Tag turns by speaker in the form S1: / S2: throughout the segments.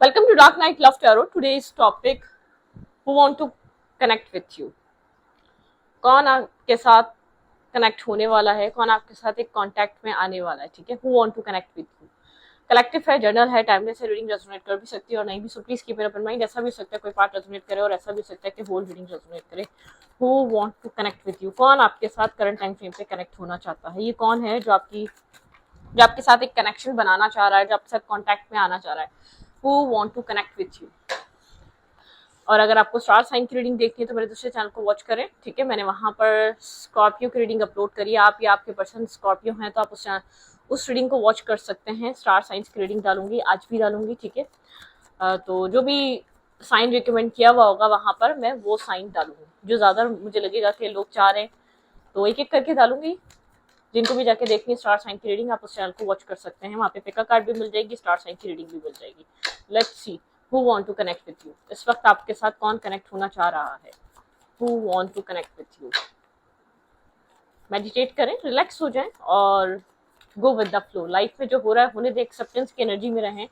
S1: Welcome to Dark Night Love Tarot. Today's topic: Who want to connect with you? कौन आपके साथ connect होने वाला है, कौन आपके साथ एक कांटेक्ट में आने वाला है, ठीक है. Who want to connect with you? Collective है, जर्नल है, टाइमलेस है, रीडिंग रेजोनेट कर भी सकती है और नहीं भी, so please keep it open mind. ऐसा भी हो सकता है कोई पार्ट रेजोनेट करे और ऐसा भी हो सकता है कि होल रीडिंग रेजोनेट करे. Who want to connect with you? कौन आपके साथ करंट टाइम फ्रेम पे कनेक्ट होना चाहता है? ये कौन है जो आपके साथ एक कनेक्शन बनाना चाह रहा है, जो आपके साथ कॉन्टैक्ट में आना चाह रहा है? Who want to connect with you? और अगर आपको स्टार साइन की रीडिंग देखनी है तो मेरे दूसरे चैनल को वॉच करें, ठीक है. मैंने वहां पर स्कॉर्पियो की रीडिंग अपलोड करी है. आप या आपके पर्सन स्कॉर्पियो हैं तो आप उस रीडिंग को वॉच कर सकते हैं. स्टार साइंस की रीडिंग डालूंगी, आज भी डालूंगी, ठीक है. तो जो भी साइन रिकमेंड किया हुआ होगा वहां पर मैं वो साइन डालूंगी. जो ज्यादा मुझे लगेगा कि लोग चाह रहे हैं तो एक एक करके डालूंगी. जिनको भी जाके देखनी है स्टार साइन की रीडिंग, आप उस चैनल को वॉच कर सकते हैं. वहाँ पे पिका कार्ड भी मिल जाएगी, स्टार साइन की रीडिंग भी मिल जाएगी. Let's see who want to connect with you. इस वक्त आपके साथ कौन कनेक्ट होना चाह रहा है? Who want to connect with you. Meditate करें, रिलैक्स हो जाएं और go with the flow. Life में जो हो रहा है होने दे, एक्सेप्टेंस की एनर्जी में रहें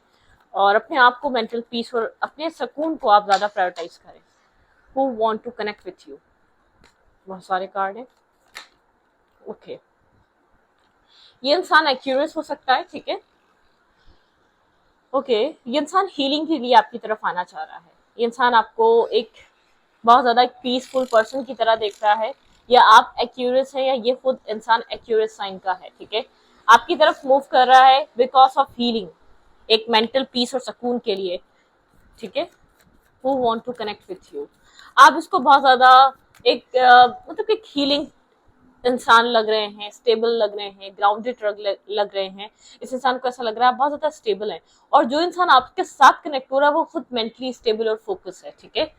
S1: और अपने आप को मेंटल पीस और अपने सुकून को आप ज्यादा प्रायोरिटाइज करें. Who want to connect with you. बहुत सारे कार्ड हैं. ओके, ये इंसान एक्यूरियस हो सकता है, ठीक है. ओके, ये इंसान हीलिंग के लिए आपकी तरफ आना चाह रहा है. ये इंसान आपको एक बहुत ज्यादा एक पीसफुल पर्सन की तरह देख रहा है. या आप एक्यूरियस है या ये खुद इंसान एक्यूरियस साइन का है, ठीक है. आपकी तरफ मूव कर रहा है बिकॉज ऑफ हीलिंग, एक मेंटल पीस और सुकून के लिए, ठीक है. Who want to connect with you. आप इसको बहुत ज्यादा एक मतलब एक हीलिंग इंसान लग रहे हैं, स्टेबल लग रहे हैं, ग्राउंडेड लग रहे हैं. इस इंसान को ऐसा लग रहा है बहुत ज्यादा स्टेबल है. और जो इंसान आपके साथ कनेक्ट हो रहा है वो खुद मेंटली स्टेबल और फोकस है, ठीक है.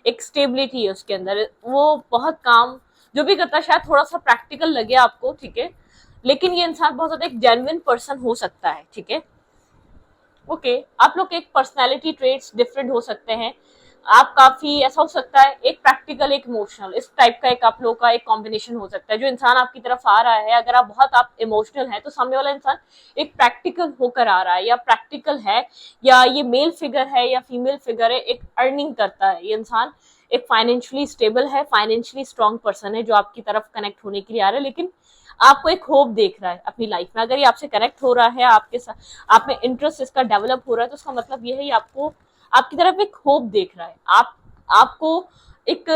S1: एक स्टेबिलिटी है उसके अंदर. वो बहुत काम जो भी करता है, शायद थोड़ा सा प्रैक्टिकल लगे आपको, ठीक है, लेकिन ये इंसान बहुत ज्यादा एक जेन्युइन पर्सन हो सकता है, ठीक है. ओके, आप लोग के एक पर्सनैलिटी ट्रेट्स डिफरेंट हो सकते हैं. आप काफी ऐसा हो सकता है एक प्रैक्टिकल एक इमोशनल, इस टाइप का एक आप लोगों का एक कॉम्बिनेशन हो सकता है. जो इंसान आपकी तरफ आ रहा है, अगर आप इमोशनल है तो सामने वाला इंसान एक प्रैक्टिकल होकर आ रहा है, या प्रैक्टिकल है, या ये मेल फिगर है या फीमेल फिगर है, एक अर्निंग करता है. ये इंसान एक फाइनेंशियली स्टेबल है, फाइनेंशियली स्ट्रॉन्ग पर्सन है जो आपकी तरफ कनेक्ट होने के लिए आ रहा है. लेकिन आपको एक होप देख रहा है अपनी लाइफ में. अगर ये आपसे कनेक्ट हो रहा है, आपके साथ आप में इंटरेस्ट इसका डेवलप हो रहा है, तो उसका मतलब ये है ये आपको आपकी तरफ एक होप देख रहा है. आपको एक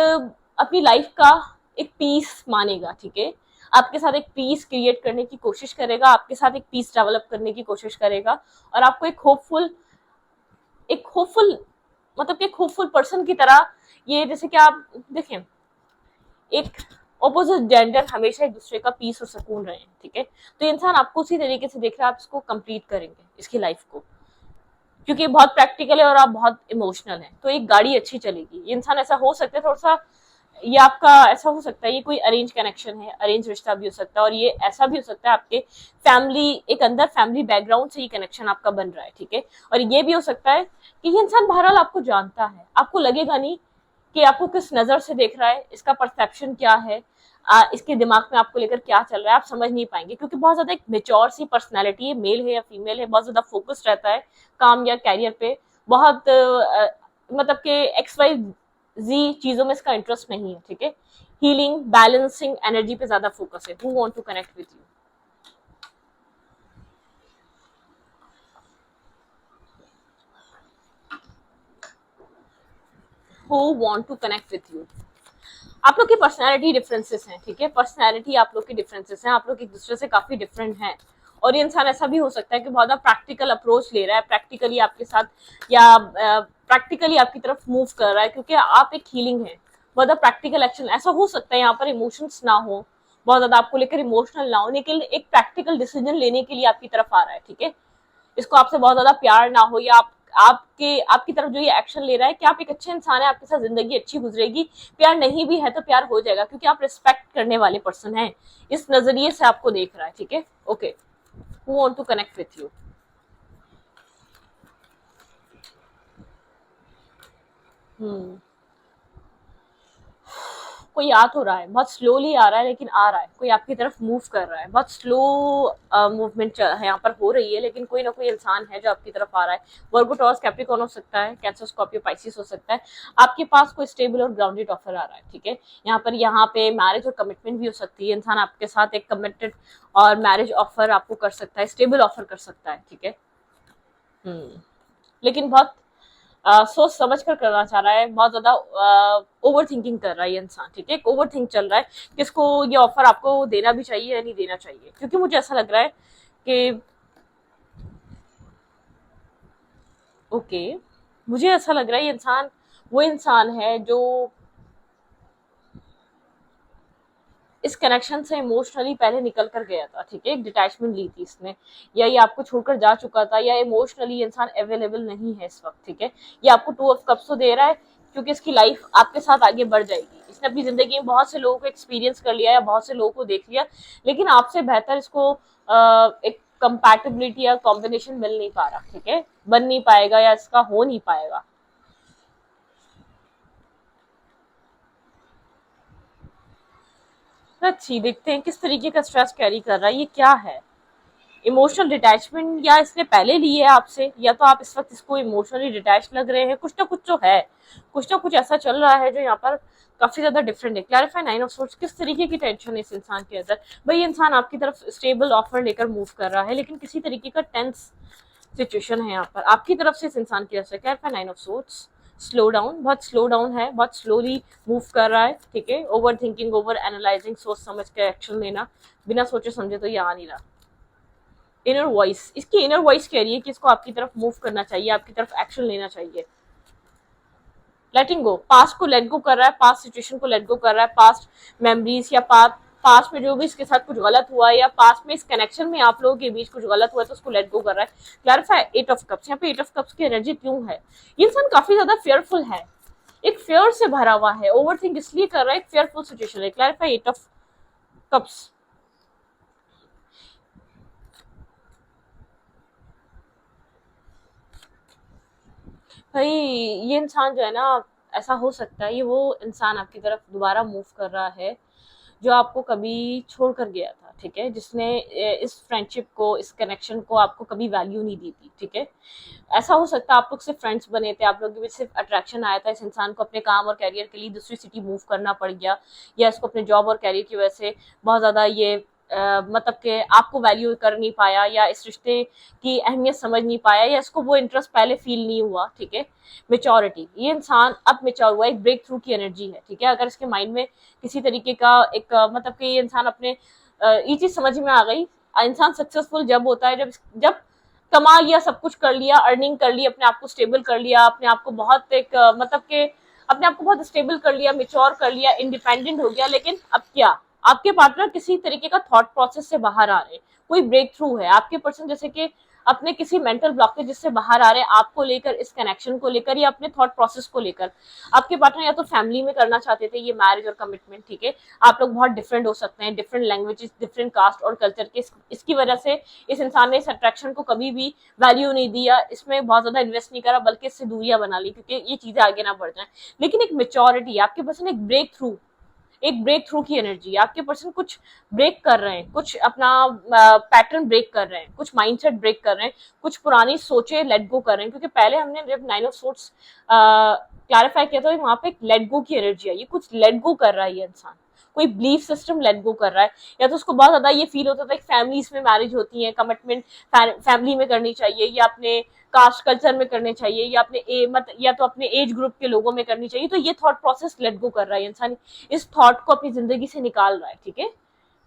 S1: अपनी लाइफ का एक पीस मानेगा, ठीक है. आपके साथ एक पीस क्रिएट करने की कोशिश करेगा, आपके साथ एक पीस डेवलप करने की कोशिश करेगा. और आपको एक होपफुल मतलब कि एक होपफुल पर्सन की तरह, ये जैसे कि आप देखें एक ऑपोजिट जेंडर हमेशा एक दूसरे का पीस और सुकून रहे, ठीक है. तो इंसान आपको उसी तरीके से देख रहा है, आप इसको कंप्लीट करेंगे इसकी लाइफ को, क्योंकि बहुत प्रैक्टिकल है और आप बहुत इमोशनल हैं. तो एक गाड़ी अच्छी चलेगी. ये इंसान ऐसा हो सकता है थोड़ा सा, ये आपका ऐसा हो सकता है ये कोई अरेंज कनेक्शन है, अरेंज रिश्ता भी हो सकता है. और ये ऐसा भी हो सकता है आपके फैमिली एक अंदर फैमिली बैकग्राउंड से ये कनेक्शन आपका बन रहा है, ठीक है. और ये भी हो सकता है कि ये इंसान बहरहाल आपको जानता है. आपको लगेगा नहीं कि आपको किस नजर से देख रहा है, इसका परसेप्शन क्या है, इसके दिमाग में आपको लेकर क्या चल रहा है, आप समझ नहीं पाएंगे. क्योंकि बहुत ज्यादा एक मेच्योर सी पर्सनैलिटी है, मेल है या फीमेल है, बहुत ज्यादा फोकस्ड रहता है काम या कैरियर पे. बहुत मतलब कि एक्स वाई जी चीजों में इसका इंटरेस्ट नहीं है, ठीक है. हीलिंग बैलेंसिंग एनर्जी पे ज्यादा फोकस है. Who want to connect with you. Who want to connect with you. आप लोग की पर्सनैलिटी डिफरेंसेस हैं, ठीक है. पर्सनैलिटी आप लोग की डिफरेंसेस हैं, आप लोग एक दूसरे से काफी डिफरेंट हैं. और ये इंसान ऐसा भी हो सकता है कि बहुत प्रैक्टिकल अप्रोच ले रहा है, प्रैक्टिकली आपके साथ या प्रैक्टिकली आपकी तरफ मूव कर रहा है, क्योंकि आप एक हीलिंग है. बहुत प्रैक्टिकल एक्शन ऐसा हो सकता है, यहाँ पर इमोशंस ना हो, बहुत ज्यादा आपको लेकर इमोशनल ना हो, लेकिन एक प्रैक्टिकल डिसीजन लेने के लिए आपकी तरफ आ रहा है, ठीक है. इसको आपसे बहुत ज्यादा प्यार ना हो, या आपकी तरफ जो ये एक्शन ले रहा है कि आप एक अच्छे इंसान है, आपके साथ जिंदगी अच्छी गुजरेगी. प्यार नहीं भी है तो प्यार हो जाएगा, क्योंकि आप रिस्पेक्ट करने वाले पर्सन हैं. इस नजरिए से आपको देख रहा है, ठीक है. Okay, who want to connect with you. कोई आ तो रहा है, बहुत स्लोली आ रहा है लेकिन आ रहा है, कोई आपकी तरफ मूव कर रहा है, बहुत स्लो मूवमेंट है यहाँ पर हो रही है, लेकिन कोई ना कोई इंसान है जो आपकी तरफ आ रहा है। वर्गो, टॉरस, कैप्रिकॉर्न हो सकता है, कैंसर, स्कॉर्पियो, पाइसिस हो सकता है। आपके पास कोई स्टेबल और ग्राउंडेड ऑफर आ रहा है, ठीक है। यहाँ पे मैरिज और कमिटमेंट भी हो सकती है, इंसान आपके साथ एक कमिटेड और मैरिज ऑफर आपको कर सकता है, स्टेबल ऑफर कर सकता है, ठीक है। लेकिन बहुत सोच समझ कर करना चाह रहा है, बहुत ज्यादा ओवर थिंकिंग कर रहा है ये इंसान, ठीक है। ओवर थिंक चल रहा है किसको ये ऑफर आपको देना भी चाहिए या नहीं देना चाहिए, क्योंकि मुझे ऐसा लग रहा है कि ओके, मुझे ऐसा लग रहा है ये इंसान वो इंसान है जो इस कनेक्शन से इमोशनली पहले निकल कर गया था, ठीक है। एक डिटैचमेंट ली थी इसने, या ये आपको छोड़कर जा चुका था, या इमोशनली इंसान अवेलेबल नहीं है इस वक्त, ठीक है। ये आपको टू ऑफ कप्स तो दे रहा है क्योंकि इसकी लाइफ आपके साथ आगे बढ़ जाएगी। इसने अपनी जिंदगी में बहुत से लोगों को एक्सपीरियंस कर लिया या बहुत से लोगों को देख लिया, लेकिन आपसे बेहतर इसको एक कंपैटिबिलिटी या कॉम्बिनेशन मिल नहीं पा रहा, ठीक है, बन नहीं पाएगा या इसका हो नहीं पाएगा। अच्छी देखते हैं किस तरीके का स्ट्रेस कैरी कर रहा है, ये क्या है। इमोशनल डिटैचमेंट या इसने पहले ली है आपसे, या तो आप इस वक्त इसको इमोशनली डिटैच लग रहे हैं, कुछ ना कुछ तो है, कुछ ना कुछ ऐसा चल रहा है जो यहाँ पर काफी ज्यादा डिफरेंट है। क्लैरिफाई नाइन ऑफ सोर्ट्स, किस तरीके की टेंशन है इस इंसान के अंदर। भाई ये इंसान आपकी तरफ स्टेबल ऑफर लेकर मूव कर रहा है, लेकिन किसी तरीके का टेंस सिचुएशन है यहाँ पर आपकी तरफ से इस इंसान की तरफ से। Clarify nine of sorts, slow down, बहुत स्लो डाउन है, बहुत स्लोली मूव कर रहा है, ठीक है। ओवर थिंकिंग, ओवर एनालाइजिंग, सोच समझ के एक्शन लेना, बिना सोचे समझे तो ये आ नहीं रहा। इनर वॉइस, इसकी इनर वॉइस कह रही है कि इसको आपकी तरफ मूव करना चाहिए, आपकी तरफ एक्शन लेना चाहिए। लेटिंग गो, पास्ट को लेट गो कर रहा है, पास्ट सिचुएशन को लेट गो कर रहा है, पास्ट मेमोरीज या पास्ट में जो भी इसके साथ कुछ गलत हुआ है, या पास्ट में इस कनेक्शन में आप लोगों के बीच कुछ गलत हुआ है, तो उसको लेट गो कर रहा है। क्लैरिफाई एट ऑफ कप्स, यहाँ पे एट ऑफ कप्स की एनर्जी क्यों है, ये इंसान काफी ज्यादा फेयरफुल है, एक फेयर से भरा हुआ है, ओवर थिंक इसलिए कर रहा है, एक फेयरफुल सिचुएशन है। क्लैरिफाई एट ऑफ कप्स, भाई ये इंसान जो है ना, ऐसा हो सकता है ये वो इंसान आपकी तरफ दोबारा मूव कर रहा है जो आपको कभी छोड़ कर गया था, ठीक है, जिसने इस फ्रेंडशिप को, इस कनेक्शन को आपको कभी वैल्यू नहीं दी थी, ठीक है। ऐसा हो सकता है आप लोग सिर्फ फ्रेंड्स बने थे, आप लोग के बीच सिर्फ अट्रैक्शन आया था, इस इंसान को अपने काम और कैरियर के लिए दूसरी सिटी मूव करना पड़ गया, या इसको अपने जॉब और कैरियर की वजह से बहुत ज़्यादा ये मतलब कि आपको वैल्यू कर नहीं पाया, या इस रिश्ते की अहमियत समझ नहीं पाया, या इसको वो इंटरेस्ट पहले फील नहीं हुआ, ठीक है। मेच्योरिटी, ये इंसान अब मेच्योर हुआ, एक ब्रेक थ्रू की एनर्जी है, ठीक है। अगर इसके माइंड में किसी तरीके का एक मतलब कि ये इंसान अपने ये चीज समझ में आ गई, इंसान सक्सेसफुल जब होता है जब जब कमा लिया, सब कुछ कर लिया, अर्निंग कर ली, अपने आप को स्टेबल कर लिया, अपने आप को बहुत एक मतलब के अपने आप को बहुत स्टेबल कर लिया, मेच्योर कर लिया, इंडिपेंडेंट हो गया। लेकिन अब क्या, आपके पार्टनर किसी तरीके का थॉट प्रोसेस से बाहर आ रहे हैं, कोई ब्रेक थ्रू है, आपके पर्सन जैसे कि अपने किसी मेंटल ब्लॉकेज से बाहर आ रहे हैं, आपको लेकर, इस कनेक्शन को लेकर, या अपने थॉट प्रोसेस को लेकर। आपके पार्टनर या तो फैमिली में करना चाहते थे ये मैरिज और कमिटमेंट, ठीक है। आप लोग बहुत डिफरेंट हो सकते हैं, डिफरेंट लैंग्वेजेस, डिफरेंट कास्ट और कल्चर के, इसकी वजह से इस इंसान ने इस अट्रैक्शन को कभी भी वैल्यू नहीं दिया, इसमें बहुत ज्यादा इन्वेस्ट नहीं करा, बल्कि इससे दूरियां बना ली क्योंकि ये चीजें आगे ना बढ़ जाए। लेकिन एक मेच्योरिटी, आपके पर्सन एक ब्रेक थ्रू, एक ब्रेक थ्रू की एनर्जी, आपके पर्सन कुछ ब्रेक कर रहे हैं, कुछ अपना पैटर्न ब्रेक कर रहे हैं, कुछ माइंडसेट ब्रेक कर रहे हैं, कुछ पुरानी सोचे लेट गो कर रहे हैं। क्योंकि पहले हमने जब नाइन ऑफ सोर्ट्स क्लैरिफाई किया था, वहां पे एक लेट गो की एनर्जी है, ये कुछ लेट गो कर रहा है ये इंसान, कोई बिलीफ सिस्टम लेट गो कर रहा है, या तो उसको बहुत ज्यादा ये फील होता था कि फैमिलीज में मैरिज होती है, कमिटमेंट फैमिली में करनी चाहिए, या अपने कास्ट कल्चर में करने चाहिए, या या तो अपने एज ग्रुप के लोगों में करनी चाहिए। तो ये थॉट प्रोसेस लेट गो कर रहा है इंसान, इस थॉट को अपनी जिंदगी से निकाल रहा है, ठीक है,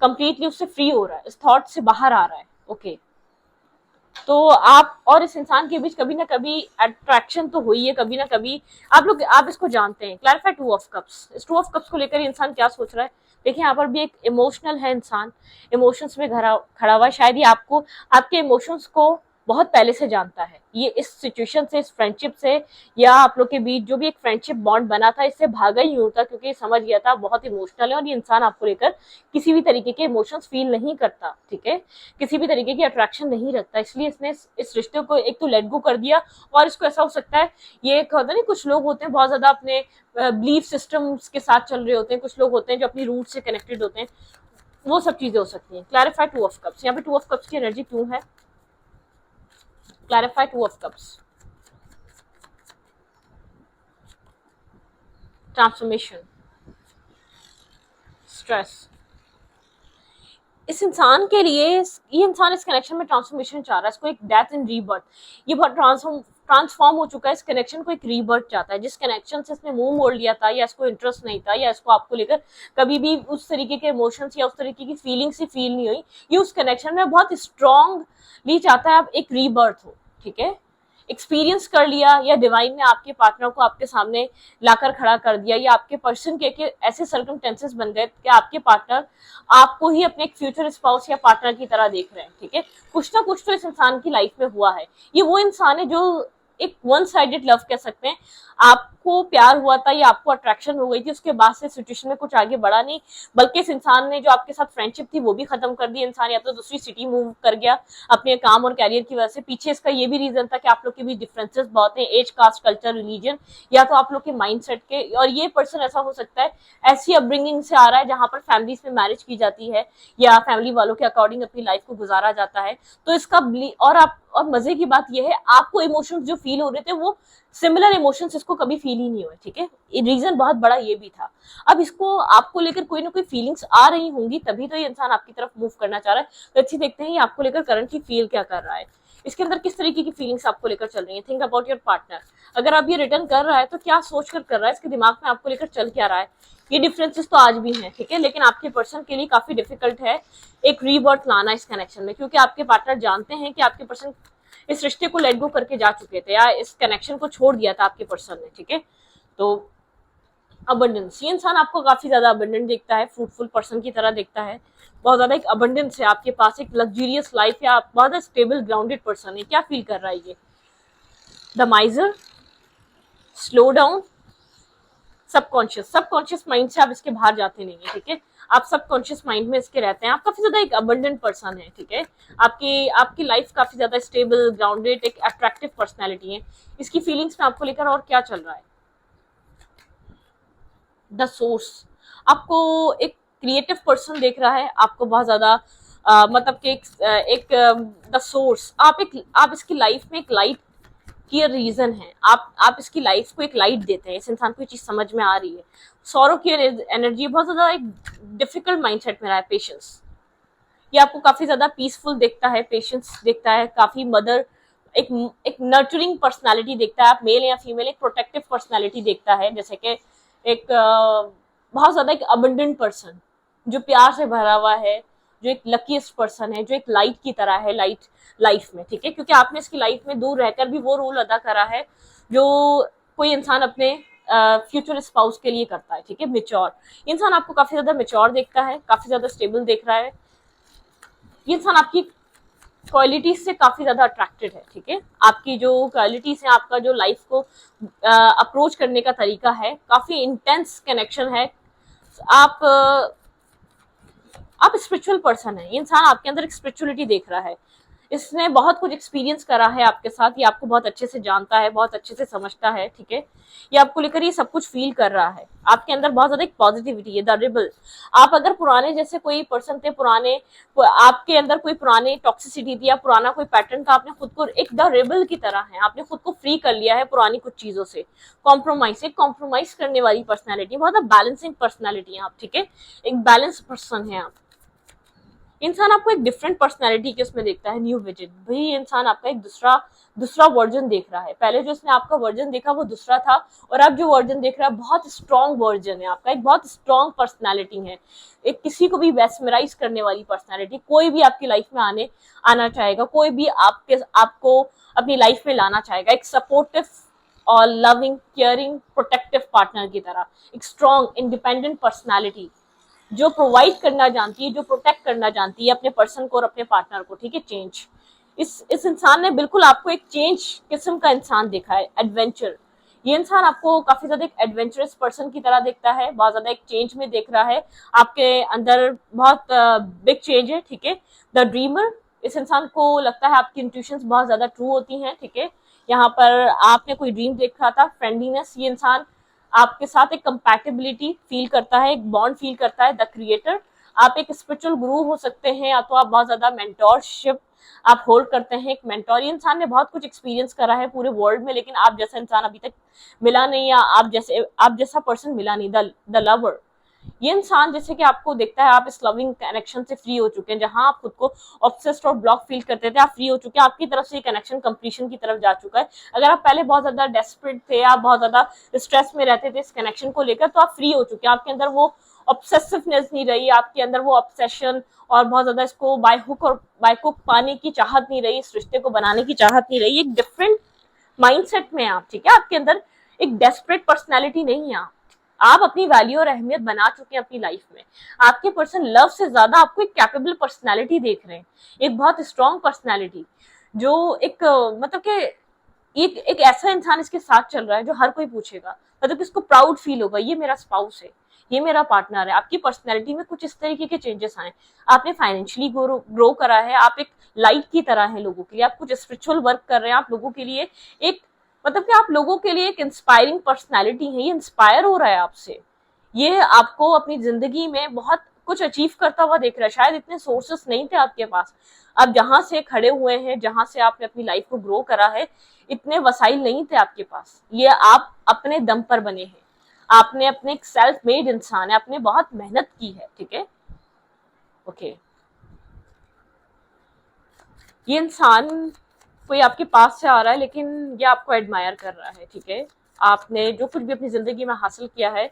S1: कंप्लीटली उससे फ्री हो रहा है, इस थॉट से बाहर आ रहा है। ओके, तो आप और इस इंसान के बीच कभी ना कभी अट्रैक्शन तो हुई है, कभी ना कभी आप इसको जानते हैं। क्लैरिफाई टू ऑफ कप्स, इस टू ऑफ कप्स को लेकर इंसान क्या सोच रहा है, देखिए यहाँ पर भी एक इमोशनल है इंसान, इमोशंस में खड़ा हुआ है, शायद ये आपको, आपके इमोशंस को बहुत पहले से जानता है। ये इस सिचुएशन से, इस फ्रेंडशिप से, या आप लोग के बीच जो भी एक फ्रेंडशिप बॉन्ड बना था, इससे भागा ही होता, क्योंकि समझ गया था बहुत इमोशनल है और ये इंसान आपको लेकर किसी भी तरीके के इमोशंस फील नहीं करता, ठीक है, किसी भी तरीके की अट्रैक्शन नहीं रखता, इसलिए इसने इस रिश्ते को एक तो लेट गो कर दिया। और इसको ऐसा हो सकता है, ये एक होता है ना, कुछ लोग होते हैं बहुत ज्यादा अपने बिलीफ सिस्टम्स के साथ चल रहे होते हैं, कुछ लोग होते हैं जो अपनी रूट से कनेक्टेड होते हैं, वो सब चीजें हो सकती हैं। क्लैरिफाई टू ऑफ कप्स, यहाँ पे टू ऑफ कप्स की एनर्जी क्यों है? Clarify two of cups, transformation, stress. इस इंसान के लिए, ये इंसान इस कनेक्शन में ट्रांसफॉर्मेशन चाह रहा है, इसको एक डेथ एंड रीबर्थ, ये बहुत ट्रांसफॉर्म हो चुका है, इस कनेक्शन को एक रीबर्थ चाहता है। जिस कनेक्शन से इसने मुंह मोड़ लिया था, या इसको इंटरेस्ट नहीं था, या इसको आपको लेकर कभी भी उस तरीके के इमोशंस या उस तरीके की फीलिंग्स ही फील नहीं हुई, ये उस कनेक्शन में बहुत स्ट्रांगली चाहता है अब एक रीबर्थ हो, ठीक है। एक्सपीरियंस कर लिया, या डिवाइन ने आपके पार्टनर को आपके सामने लाकर खड़ा कर दिया, या आपके पर्सन के ऐसे सर्कमस्टेंसेस बन गए कि आपके पार्टनर आपको ही अपने एक फ्यूचर स्पाउस या पार्टनर की तरह देख रहे हैं, ठीक है। कुछ ना कुछ तो इस इंसान की लाइफ में हुआ है। ये वो इंसान है जो एक वन साइडेड लव कह सकते हैं, आपको प्यार हुआ था या आपको अट्रैक्शन हो गई थी, उसके बाद से सिचुएशन में कुछ आगे बढ़ा नहीं, बल्कि इस इंसान ने जो आपके साथ फ्रेंडशिप थी वो भी खत्म कर दी। इंसान या तो दूसरी सिटी मूव कर गया अपने काम और कैरियर की वजह से। पीछे इसका ये भी रीजन था कि आप लोग के बीच डिफरेंसेस बहुत हैं, एज, कास्ट, कल्चर, रिलीजन, या तो आप लोग के माइंडसेट के। और ये पर्सन ऐसा हो सकता है ऐसी अपब्रिंगिंग से आ रहा है जहां पर फैमिलीज में मैरिज की जाती है या फैमिली वालों के अकॉर्डिंग अपनी लाइफ को गुजारा जाता है। तो इसका और मजे की बात यह है, आपको इमोशंस जो फील हो रहे थे वो सिमिलर इमोशंस इसको कभी फील ही नहीं हुए, ठीक है। रीजन बहुत बड़ा ये भी था। अब इसको आपको लेकर कोई ना कोई फीलिंग्स आ रही होंगी, तभी तो ये इंसान आपकी तरफ मूव करना चाह रहा है। तो अच्छी देखते हैं ये आपको लेकर करंटली फील क्या कर रहा है, इसके अंदर किस तरीके की फीलिंग्स आपको लेकर चल रही है। Think about your partner. अगर आप ये रिटर्न कर रहा है तो क्या सोच कर रहा है, इसके दिमाग में आपको लेकर चल क्या रहा है। ये डिफरेंसेस तो आज भी हैं, ठीक है, लेकिन आपके पर्सन के लिए काफी डिफिकल्ट है एक रीबर्थ लाना इस कनेक्शन में, क्योंकि आपके पार्टनर जानते हैं कि आपके पर्सन इस रिश्ते को लेट गो करके जा चुके थे, या इस कनेक्शन को छोड़ दिया था आपके पर्सन ने, ठीक है। तो अबंडेंस, ये इंसान आपको काफी ज्यादा अबंडेंट देखता है, फ्रूटफुल पर्सन की तरह देखता है, बहुत ज्यादा एक अबंडेंस है आपके पास, एक लग्जरियस लाइफ, या आप बहुत स्टेबल ग्राउंडेड पर्सन है। क्या फील कर रहा है ये? The माइजर, slow down, subconscious mind से आप इसके बाहर जाते नहीं है, ठीक है। आप सबकॉन्शियस माइंड में इसके रहते हैं। आप काफी ज्यादा एक अबंडेंट पर्सन है, ठीक है। आपकी लाइफ काफी ज्यादा स्टेबल, ग्राउंडेड, एक अट्रैक्टिव पर्सनैलिटी है। इसकी फीलिंग्स में आपको लेकर और क्या चल रहा है? द सोर्स, आपको एक क्रिएटिव पर्सन देख रहा है, आपको बहुत ज्यादा मतलब कि एक द सोर्स, आप इसकी लाइफ में एक लाइट की रीजन है। आप इसकी लाइफ को एक लाइट देते हैं। इस इंसान को ये चीज समझ में आ रही है। सौरव की एनर्जी बहुत ज्यादा एक डिफिकल्ट माइंडसेट में रहा है। पेशेंस, ये आपको काफी ज्यादा पीसफुल देखता है, पेशेंस देखता है, काफी मदर, एक नर्चरिंग पर्सनालिटी देखता है। आप मेल या फीमेल, एक प्रोटेक्टिव पर्सनालिटी देखता है, जैसे कि एक बहुत ज्यादा एक अबंडेंट पर्सन जो प्यार से भरा हुआ है, जो एक लकीस्ट पर्सन है, जो एक लाइट की तरह है लाइट लाइफ में, ठीक है। क्योंकि आपने इसकी लाइफ में दूर रहकर भी वो रोल अदा करा है जो कोई इंसान अपने फ्यूचर स्पाउस के लिए करता है, ठीक है। मेच्योर, इंसान आपको काफी ज्यादा मेच्योर देखता है, काफी ज्यादा स्टेबल देख रहा है। ये इंसान आपकी क्वालिटीज से काफी ज्यादा अट्रैक्टेड है, ठीक है। आपकी जो क्वालिटीज है, आपका जो लाइफ को अप्रोच करने का तरीका है, काफी इंटेंस कनेक्शन है। आप स्पिरिचुअल पर्सन है। ये इंसान आपके अंदर एक स्पिरिचुअलिटी देख रहा है। इसने बहुत कुछ एक्सपीरियंस करा है आपके साथ, ये आपको बहुत अच्छे से जानता है, बहुत अच्छे से समझता है, ठीक है। ये आपको लेकर ये सब कुछ फील कर रहा है। आपके अंदर बहुत ज्यादा एक पॉजिटिविटी है। द रिबल, आप अगर पुराने जैसे कोई पर्सन थे, आपके अंदर कोई पुराने टॉक्सिसिटी थी या पुराना कोई पैटर्न था, आपने खुद को एक द रिबल की तरह है, आपने खुद को फ्री कर लिया है पुरानी कुछ चीजों से। कॉम्प्रोमाइज करने वाली पर्सनैलिटी, बहुत बैलेंसिंग पर्सनैलिटी है आप, ठीक है। एक बैलेंस पर्सन है आप। इंसान आपको एक डिफरेंट पर्सनैलिटी के उसमें देखता है, न्यू विजन। भाई इंसान आपका एक दूसरा वर्जन देख रहा है। पहले जो इसने आपका वर्जन देखा वो दूसरा था, और अब जो वर्जन देख रहा है बहुत स्ट्रॉन्ग वर्जन है आपका, एक बहुत स्ट्रॉन्ग पर्सनैलिटी है, एक किसी को भी वेस्मराइज करने वाली पर्सनैलिटी। कोई भी आपकी लाइफ में आना चाहेगा, कोई भी आपको अपनी लाइफ में लाना चाहेगा, एक सपोर्टिव और लविंग, केयरिंग, प्रोटेक्टिव पार्टनर की तरह। एक स्ट्रॉन्ग इंडिपेंडेंट पर्सनैलिटी जो प्रोवाइड करना जानती है, जो प्रोटेक्ट करना जानती है अपने पर्सन को और अपने पार्टनर को, ठीक है। चेंज, इस इंसान ने बिल्कुल आपको एक चेंज किस्म का इंसान देखा है, एडवेंचर। ये इंसान आपको काफी ज्यादा एक एडवेंचरस पर्सन की तरह देखता है, बहुत ज्यादा एक चेंज में देख रहा है, आपके अंदर बहुत बिग चेंज है, ठीक है। द ड्रीमर, इस इंसान को लगता है आपकी इंट्यूशंस बहुत ज्यादा ट्रू होती हैं, ठीक है। यहाँ पर आपने कोई ड्रीम देखा था, फ्रेंडलीनेस, ये इंसान आपके साथ एक कंपैटिबिलिटी फील करता है, एक बॉन्ड फील करता है। द क्रिएटर, आप एक स्पिरिचुअल गुरु हो सकते हैं, या तो आप बहुत ज्यादा मेंटोरशिप आप होल्ड करते हैं, एक मेंटोर। ये इंसान ने बहुत कुछ एक्सपीरियंस करा है पूरे वर्ल्ड में, लेकिन आप जैसा इंसान अभी तक मिला नहीं, या आप जैसा पर्सन मिला नहीं, द लवर। ये इंसान जैसे कि आपको देखता है, आप इस लविंग कनेक्शन से फ्री हो चुके हैं, जहां आप खुद को ऑब्सेस्ड और ब्लॉक फील करते थे, आप फ्री हो चुके हैं, आपकी तरफ से ये कनेक्शन कंप्लीशन की तरफ जा चुका है। अगर आप पहले बहुत ज्यादा डेस्परेट थे, आप बहुत ज्यादा स्ट्रेस में रहते थे इस कनेक्शन को लेकर, तो आप फ्री हो चुके हैं, आपके अंदर वो ऑब्सेसिवनेस नहीं रही, आपके अंदर वो ऑब्सेशन और बहुत ज्यादा इसको बाय हुक और बाय कुक पाने की चाहत नहीं रही, इस रिश्ते को बनाने की चाहत नहीं रही। एक डिफरेंट माइंडसेट में आप, ठीक है, आपके अंदर एक डेस्परेट पर्सनैलिटी नहीं है। आप अपनी वैल्यू और अहमियत बना चुके हैं अपनी लाइफ में। आपके पर्सन लव से ज्यादा आपको एक कैपेबल पर्सनैलिटी देख रहे हैं, एक बहुत स्ट्रॉन्ग पर्सनैलिटी, जो एक मतलब कि एक ऐसा इंसान इसके साथ चल रहा है जो हर कोई पूछेगा, मतलब इसको प्राउड फील होगा, ये मेरा स्पाउस है, ये मेरा पार्टनर है। आपकी पर्सनैलिटी में कुछ इस तरीके के चेंजेस आए, आपने फाइनेंशियली ग्रो करा है, आप एक लाइट की तरह है लोगों के लिए, आप कुछ स्पिरिचुअल वर्क कर रहे हैं, आप लोगों के लिए एक मतलब कि आप लोगों के लिए एक इंस्पायरिंग पर्सनैलिटी है, ये इंस्पायर हो रहा है आपसे, ये आपको अपनी जिंदगी में बहुत कुछ अचीव करता हुआ देख रहा है। शायद इतने सोर्सेस नहीं थे आपके पास, आप जहां से खड़े हुए हैं, जहां से आपने अपनी लाइफ को ग्रो करा है, इतने वसाइल नहीं थे आपके पास, ये आप अपने दम पर बने हैं, आपने अपने एक सेल्फ मेड इंसान है, आपने बहुत मेहनत की है, ठीक है। ओके, ये इंसान कोई आपके पास से आ रहा है, लेकिन ये आपको एडमायर कर रहा है, ठीक है। आपने जो कुछ भी अपनी जिंदगी में हासिल किया है,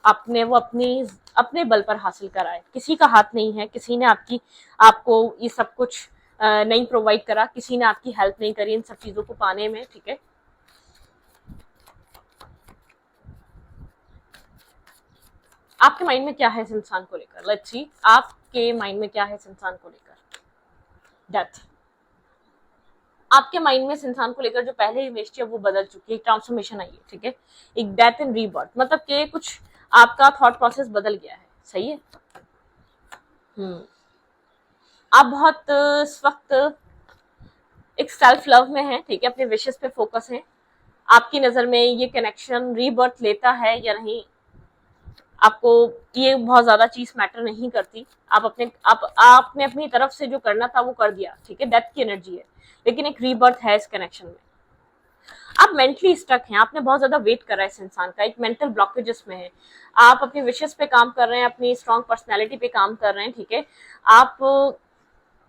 S1: आपने वो अपने बल पर हासिल करा है, किसी का हाथ नहीं है, किसी ने आपको ये सब कुछ नहीं प्रोवाइड करा, किसी ने आपकी हेल्प नहीं करी इन सब चीजों को पाने में, ठीक है। आपके माइंड में क्या है इस इंसान को लेकर, लेट्स सी, आपके माइंड में क्या है इस इंसान को लेकर। डेथ, आपके माइंड में इस इंसान को लेकर जो पहले इमेज थी वो बदल चुकी है, एक ट्रांसफॉर्मेशन आई है, ठीक है, एक डेथ एंड रीबर्थ, मतलब कि कुछ आपका थॉट प्रोसेस बदल गया है, सही है। आप बहुत इस वक्त एक सेल्फ लव में है, ठीक है, अपने विशेस पे फोकस है। आपकी नजर में ये कनेक्शन रीबर्थ लेता है या नहीं, आपको ये बहुत ज्यादा चीज मैटर नहीं करती, आपने अपनी तरफ से जो करना था वो कर दिया, ठीक है, डेथ की एनर्जी है, लेकिन एक रीबर्थ है इस कनेक्शन में। आप मेंटली स्टक हैं, आपने बहुत ज्यादा वेट करा है इस इंसान का, एक मेंटल ब्लॉकेजेस में है, आप अपने विशेस पे काम कर रहे हैं, अपनी स्ट्रॉन्ग पर्सनैलिटी पे काम कर रहे हैं, ठीक है।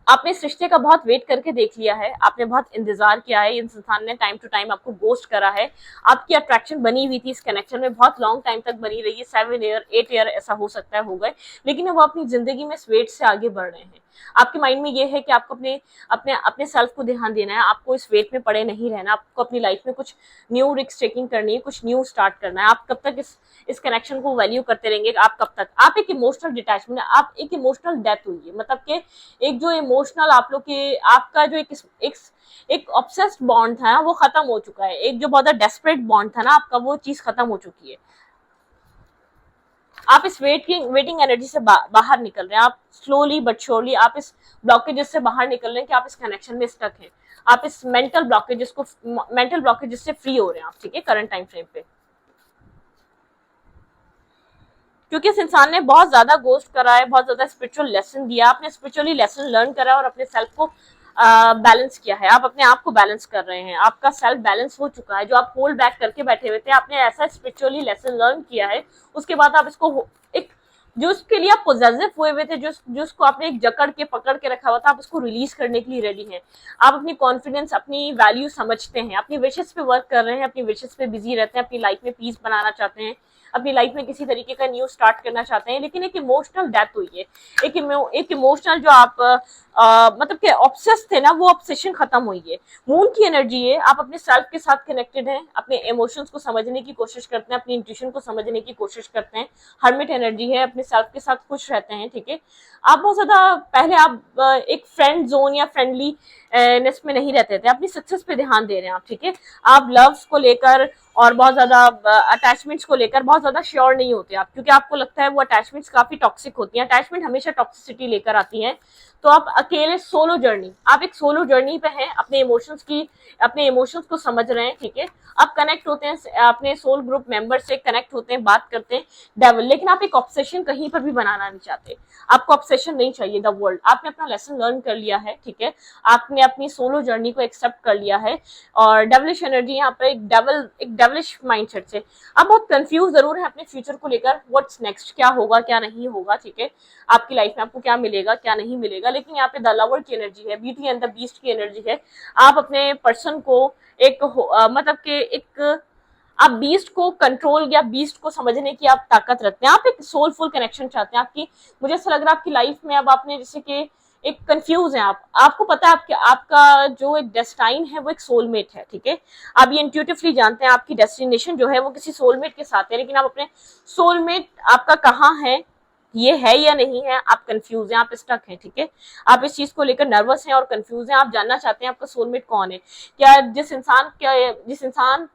S1: आपने इस रिश्ते का बहुत वेट करके देख लिया है, आपने बहुत इंतजार किया है, इस इंसान ने टाइम टू टाइम आपको गोस्ट करा है, आपकी अट्रैक्शन बनी हुई थी इस कनेक्शन में, बहुत लॉन्ग टाइम तक बनी रही है, 7 ईयर 8 ईयर ऐसा हो सकता है हो गए, लेकिन वो अपनी जिंदगी में इस वेट से आगे बढ़ रहे हैं। आपके माइंड में ये है कि आपको अपने अपने अपने सेल्फ को ध्यान देना है, आपको इस वेट में पड़े नहीं रहना, आपको अपनी लाइफ में कुछ न्यू रिस्क टेकिंग करनी है, कुछ न्यू स्टार्ट करना है। आप कब तक इस कनेक्शन को वैल्यू करते रहेंगे, आप कब तक, आप एक इमोशनल डिटैचमेंट, आप एक इमोशनल डेथ हुई है, मतलब कि एक जो इमोशनल आप लोग के आपका जो एक ऑब्सेस्ड बॉन्ड था ना वो खत्म हो चुका है, एक जो बहुत डेस्परेट बॉन्ड था ना आपका, वो चीज खत्म हो चुकी है। आप इस वेटिंग एनर्जी से बाहर निकल रहे हैं, आप स्लोली बट श्योरली आप इस ब्लॉकेजेस से बाहर निकल रहे हैं कि आप इस कनेक्शन में स्टक हैं, आप इस मेंटल ब्लॉकेजेस से फ्री हो रहे हैं आप, ठीक है, करंट टाइम फ्रेम पे। क्योंकि इस इंसान ने बहुत ज्यादा गोस्ट करा है, बहुत ज्यादा स्पिरिचुअल लेसन दिया, आपने स्पिरिचुअली लेसन लर्न करा है और अपने सेल्फ को बैलेंस किया है, आप अपने आप को बैलेंस कर रहे हैं, आपका सेल्फ बैलेंस हो चुका है, जो आप होल्ड बैक करके बैठे हुए थे, आपने ऐसा स्पिरिचुअली लेसन लर्न किया है, उसके बाद आप इसको एक जो उसके लिए आप पोजेसिव हुए थे, जो उसको आपने एक जकड़ के पकड़ के रखा हुआ था, आप उसको रिलीज करने के लिए रेडी हैं। आप अपनी कॉन्फिडेंस, अपनी वैल्यू समझते हैं, अपनी विशेस पे वर्क कर रहे हैं, अपनी विशेस पे बिजी रहते हैं, अपनी लाइफ में पीस बनाना चाहते हैं, अपनी लाइफ में किसी तरीके का न्यू स्टार्ट करना चाहते हैं, लेकिन एक इमोशनल डेथ हुई है, एक इमोशनल जो आप मतलब कि ऑब्सेस थे ना, वो ऑब्सेशन खत्म हुई है। मून की एनर्जी है, आप अपने सेल्फ के साथ कनेक्टेड हैं, अपने इमोशंस को समझने की कोशिश करते हैं, अपनी इंट्यूशन को समझने की कोशिश करते हैं। हर्मिट एनर्जी है, अपने सेल्फ के साथ खुश रहते हैं, ठीक है। आप बहुत ज्यादा पहले आप एक फ्रेंड जोन या फ्रेंडली नेस में नहीं रहते थे, अपनी सक्सेस पे ध्यान दे रहे हैं आप, ठीक है। आप लव्स को लेकर और बहुत ज्यादा अटैचमेंट्स को लेकर बहुत ज्यादा श्योर नहीं होते आप, क्योंकि आपको लगता है वो अटैचमेंट्स काफी टॉक्सिक होती हैं। अटैचमेंट हमेशा टॉक्सिसिटी लेकर आती हैं। तो आप अकेले सोलो जर्नी, आप एक सोलो जर्नी पे हैं, अपने इमोशंस को समझ रहे हैं, ठीक है। आप कनेक्ट होते हैं अपने सोल ग्रुप मेंबर से, कनेक्ट होते हैं, बात करते हैं डेवल, लेकिन आप एक ऑब्सेशन कहीं पर भी बनाना नहीं चाहते। आपको ऑब्सेशन नहीं चाहिए द वर्ल्ड। आपने अपना लेसन लर्न कर लिया है, ठीक है। आपने अपनी सोलो जर्नी को एक्सेप्ट कर लिया है और डेवलिश एनर्जी यहाँ पर एक डेवलिश माइंडसेट से आप बहुत कंफ्यूज जरूर है अपने फ्यूचर को लेकर, व्हाट्स नेक्स्ट, क्या होगा क्या नहीं होगा, ठीक है। आपकी लाइफ में आपको क्या मिलेगा क्या नहीं मिलेगा, लेकिन यहाँ पे द लवर की एनर्जी है, ब्यूटी एंड द बीस्ट की एनर्जी है। आप अपने पर्सन को एक मतलब के एक आप बीस्ट को कंट्रोल या बीस्ट को समझने की आप ताकत रखते हैं। आप एक सोलफुल कनेक्शन चाहते हैं आपकी। मुझे ऐसा लग रहा है आपकी लाइफ में अब आपने जैसे कि एक कंफ्यूज है आप, आपको पता है आपका जो एक डेस्टाइन है वो एक सोलमेट है, ठीक है। आप ये इंट्यूटिवली जानते हैं आपकी डेस्टिनेशन जो है वो किसी सोलमेट के साथ है, लेकिन आप अपने सोलमेट आपका कहाँ है, ये है या नहीं है, आप कंफ्यूज हैं, आप स्टक हैं, ठीक है। आप इस चीज को लेकर नर्वस हैं और कंफ्यूज हैं। आप जानना चाहते हैं आपका सोलमेट कौन है। क्या जिस इंसान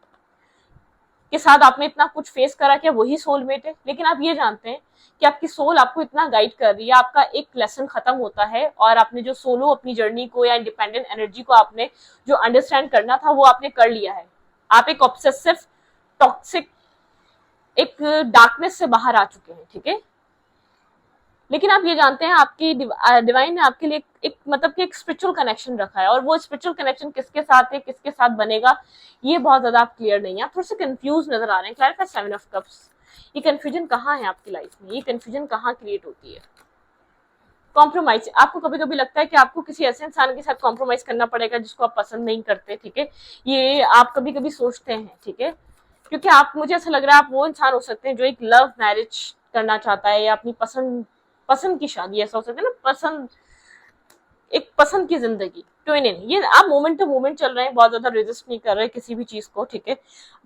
S1: के साथ आपने इतना कुछ फेस करा, क्या वही सोलमेट है। लेकिन आप ये जानते हैं कि आपकी सोल आपको इतना गाइड कर रही है, आपका एक लेसन खत्म होता है और आपने जो सोलो अपनी जर्नी को या इंडिपेंडेंट एनर्जी को आपने जो अंडरस्टैंड करना था वो आपने कर लिया है। आप एक ऑब्सेसिव टॉक्सिक एक डार्कनेस से बाहर आ चुके हैं, ठीक है। लेकिन आप ये जानते हैं आपकी डिवाइन ने आपके लिए एक मतलब कि एक स्पिरिचुअल कनेक्शन रखा है, और वो स्पिरिचुअल कनेक्शन किसके साथ है, किसके साथ बनेगा, ये बहुत ज्यादा आप क्लियर नहीं है। आप थोड़े से कंफ्यूज नजर आ रहे हैं। Clarify 7 of cups. ये कंफ्यूजन कहाँ है आपकी लाइफ में, ये कंफ्यूजन कहाँ क्रिएट होती है। कॉम्प्रोमाइज, आपको कभी कभी लगता है कि आपको किसी ऐसे इंसान के साथ कॉम्प्रोमाइज करना पड़ेगा जिसको आप पसंद नहीं करते, ठीक है। ये आप कभी कभी सोचते हैं, ठीक है, क्योंकि आप, मुझे ऐसा लग रहा है आप वो इंसान हो सकते हैं जो एक लव मैरिज करना चाहता है या अपनी पसंद की शादी, ऐसा हो सकता है ना, पसंद की जिंदगी ट्विनिंग। ये आप मोमेंट टू मोमेंट चल रहे हैं, बहुत ज्यादा रेजिस्ट नहीं कर रहे किसी भी चीज को, ठीक है।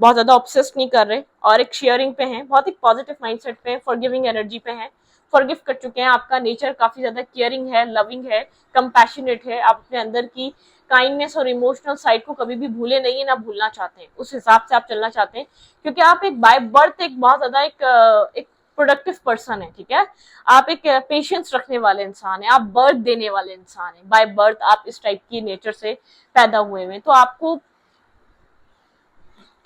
S1: बहुत ज्यादा ऑब्सेस्ड नहीं कर रहे और एक शेयरिंग पे हैं, बहुत एक पॉजिटिव माइंडसेट पे हैं, फॉरगिविंग एनर्जी पे हैं, फॉरगिव कर चुके हैं। आपका नेचर काफी ज्यादा केयरिंग है, लविंग है, कंपैशनेट है। आप अपने अंदर की काइंडनेस और इमोशनल साइड को कभी भी भूले नहीं है, ना भूलना चाहते हैं। उस हिसाब से आप चलना चाहते हैं, क्योंकि आप एक बाय बर्थ एक बहुत ज्यादा एक प्रोडक्टिव पर्सन है, ठीक है। आप एक पेशेंस रखने वाले इंसान है, आप बर्थ देने वाले इंसान है, बाय बर्थ आप इस टाइप की नेचर से पैदा हुए हैं। तो आपको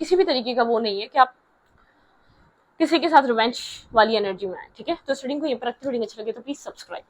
S1: किसी भी तरीके का वो नहीं है कि आप किसी के साथ रिवेंज वाली एनर्जी में आए, ठीक है। तो इस रीडिंग को ये पर रखते, रीडिंग अच्छी लगे तो प्लीज सब्सक्राइब।